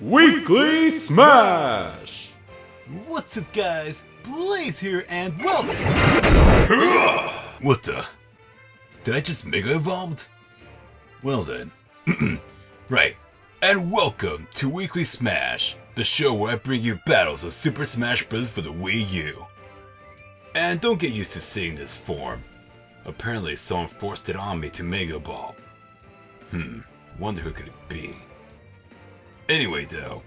Weekly Smash! What's up, guys? Blaze here, and welcome! What the? Did I just Mega Evolved? Well then. Right. And welcome to Weekly Smash, the show where I bring you battles of Super Smash Bros. For the Wii U. And don't get used to seeing this form. Apparently someone forced it on me to Mega Ball. Wonder who could it be? Anyway though,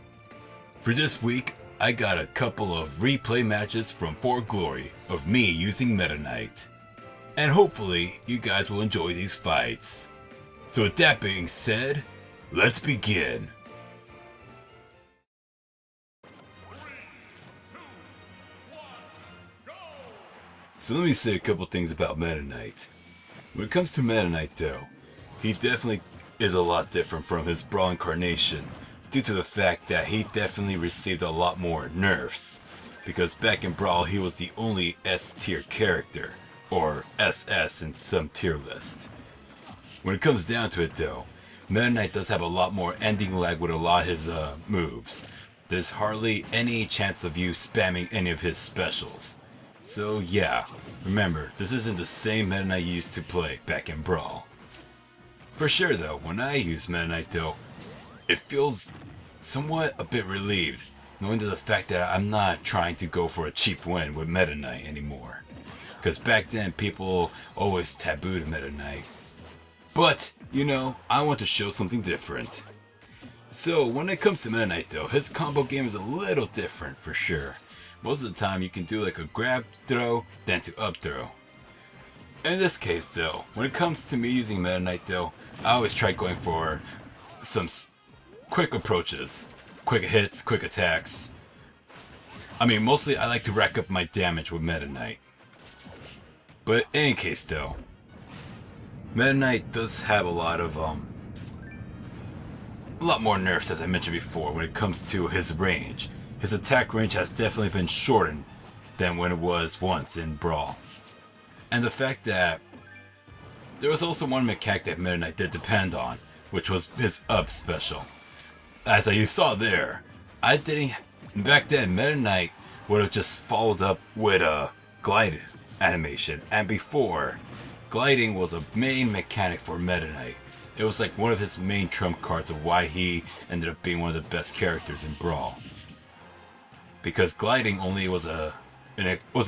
for this week, I got a couple of replay matches from For Glory of me using Meta Knight. And hopefully, you guys will enjoy these fights. So with that being said, let's begin. So let me say a couple things about Meta Knight. When it comes to Meta Knight though, he definitely is a lot different from his Brawl incarnation, due to the fact that he definitely received a lot more nerfs, because back in Brawl he was the only S tier character, or SS in some tier list. When it comes down to it though, Meta Knight does have a lot more ending lag with a lot of his moves. There's hardly any chance of you spamming any of his specials. So yeah, remember, this isn't the same Meta Knight you used to play back in Brawl. For sure though, when I use Meta Knight though, it feels somewhat a bit relieved, knowing to the fact that I'm not trying to go for a cheap win with Meta Knight anymore. Because back then, people always tabooed Meta Knight. But, you know, I want to show something different. So, when it comes to Meta Knight though, his combo game is a little different for sure. Most of the time, you can do like a grab throw, then to up throw. In this case though, when it comes to me using Meta Knight though, I always try going for some quick approaches, quick hits, quick attacks. I mean, mostly I like to rack up my damage with Meta Knight. But in any case though, Meta Knight does have a lot more nerfs, as I mentioned before, when it comes to his range. His attack range has definitely been shortened than when it was once in Brawl. And the fact that there was also one mechanic that Meta Knight did depend on, which was his up special. As you saw there, back then Meta Knight would have just followed up with a glide animation, and before, gliding was a main mechanic for Meta Knight. It was like one of his main trump cards of why he ended up being one of the best characters in Brawl. Because gliding only was an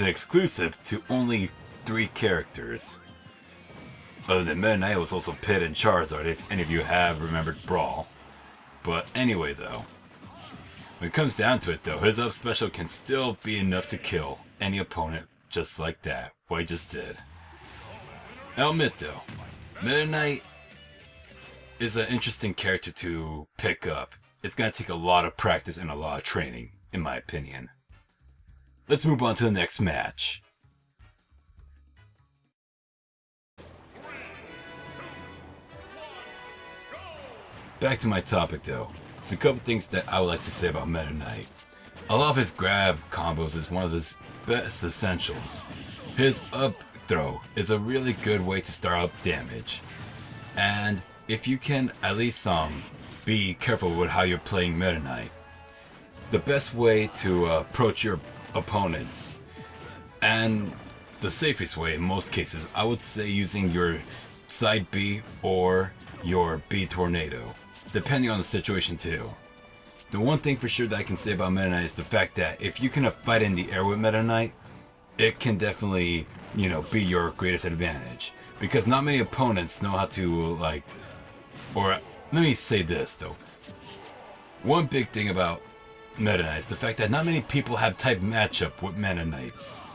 exclusive to only 3 characters. Other than Meta Knight, it was also Pit and Charizard, if any of you have remembered Brawl. But anyway though, when it comes down to it though, his up special can still be enough to kill any opponent just like that, what he just did. I'll admit though, Meta Knight is an interesting character to pick up. It's gonna take a lot of practice and a lot of training, in my opinion. Let's move on to the next match. Back to my topic though, there's a couple things that I would like to say about Meta Knight. A lot of his grab combos is one of his best essentials. His up throw is a really good way to start up damage. And if you can at least be careful with how you're playing Meta Knight, the best way to approach your opponents, and the safest way in most cases, I would say using your side B or your B Tornado, depending on the situation too. The one thing for sure that I can say about Meta Knight is the fact that if you can fight in the air with Meta Knight, it can definitely, you know, be your greatest advantage. Because not many opponents know how to or let me say this though. One big thing about Meta Knight is the fact that not many people have type matchup with Meta Knights.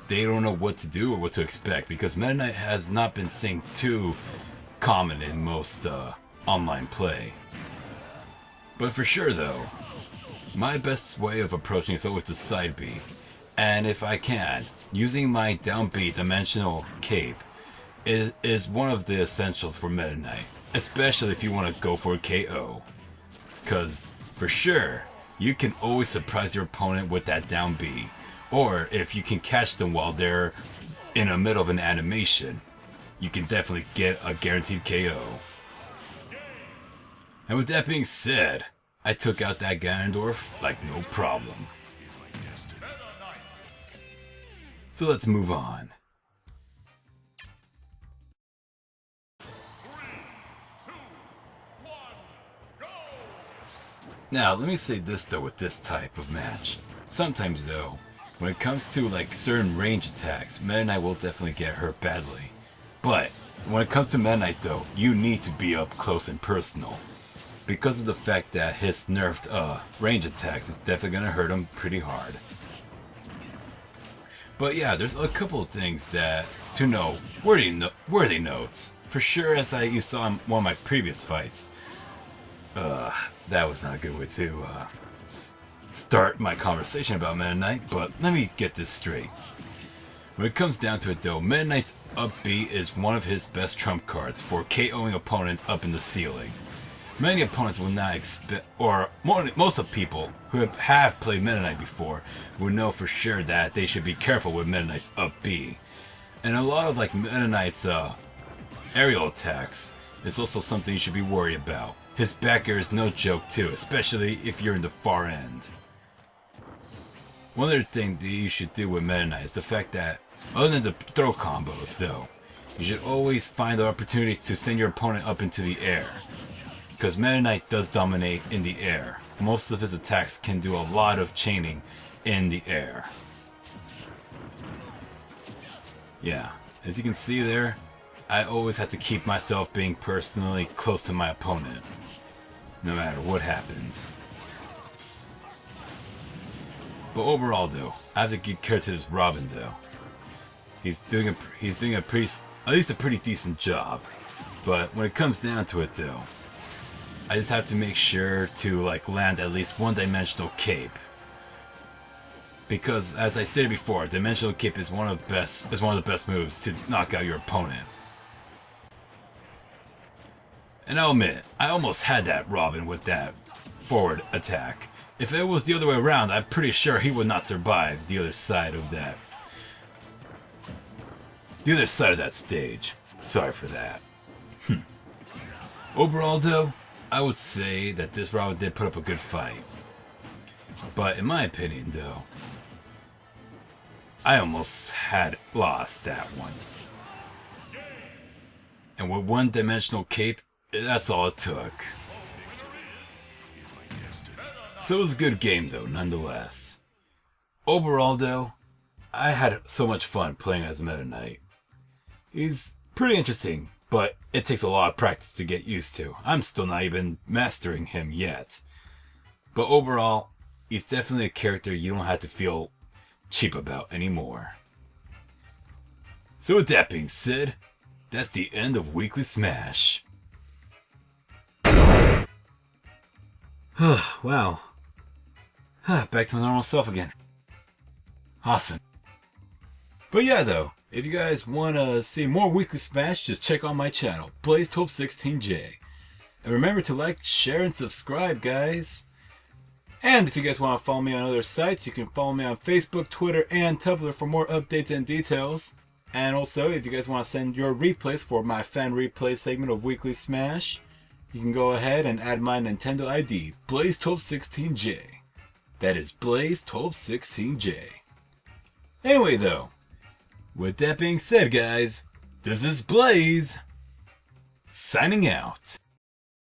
They don't know what to do or what to expect, because Meta Knight has not been seen too common in most online play. But for sure though, my best way of approaching is always the side B. And if I can, using my down B dimensional cape is one of the essentials for Meta Knight. Especially if you want to go for a KO. Because for sure, you can always surprise your opponent with that down B. Or if you can catch them while they're in the middle of an animation, you can definitely get a guaranteed KO. And with that being said, I took out that Ganondorf like no problem. So let's move on. Now, let me say this though with this type of match. Sometimes though, when it comes to like certain range attacks, Meta Knight will definitely get hurt badly. But when it comes to Meta Knight though, you need to be up close and personal. Because of the fact that his nerfed range attacks is definitely going to hurt him pretty hard. But yeah, there's a couple of things that to know worthy notes. For sure, as you saw in one of my previous fights. That was not a good way to start my conversation about Meta Knight, but let me get this straight. When it comes down to it though, Meta Knight's up B is one of his best trump cards for KOing opponents up in the ceiling. Many opponents will not expect, or most of people who have played Meta Knight before will know for sure that they should be careful with Meta Knight's up B. And a lot of like Meta Knight's aerial attacks is also something you should be worried about. His back air is no joke too, especially if you're in the far end. One other thing that you should do with Meta Knight is the fact that, other than the throw combos though, you should always find the opportunities to send your opponent up into the air. Because Meta Knight does dominate in the air. Most of his attacks can do a lot of chaining in the air. Yeah, as you can see there, I always have to keep myself being personally close to my opponent, no matter what happens. But overall though, I have to give credit to this Robin though. He's doing a at least a pretty decent job. But when it comes down to it though, I just have to make sure to like land at least one dimensional cape. Because as I stated before, dimensional cape is one of the best moves to knock out your opponent. And I'll admit, I almost had that Robin with that forward attack. If it was the other way around, I'm pretty sure he would not survive the other side of that. The other side of that stage. Sorry for that. Overall though, I would say that this Robin did put up a good fight. But in my opinion though, I almost had lost that one. And with one dimensional cape, that's all it took. So it was a good game though, nonetheless. Overall though, I had so much fun playing as Meta Knight. He's pretty interesting, but it takes a lot of practice to get used to. I'm still not even mastering him yet. But overall, he's definitely a character you don't have to feel cheap about anymore. So with that being said, that's the end of Weekly Smash. Wow. Back to my normal self again. Awesome. But yeah though, if you guys want to see more Weekly Smash, just check out my channel, Blaze1216J. And remember to like, share, and subscribe, guys. And if you guys want to follow me on other sites, you can follow me on Facebook, Twitter, and Tumblr for more updates and details. And also, if you guys want to send your replays for my fan replay segment of Weekly Smash, you can go ahead and add my Nintendo ID, Blaze1216J. That is Blaze1216J. Anyway though, with that being said guys, this is Blaze, signing out.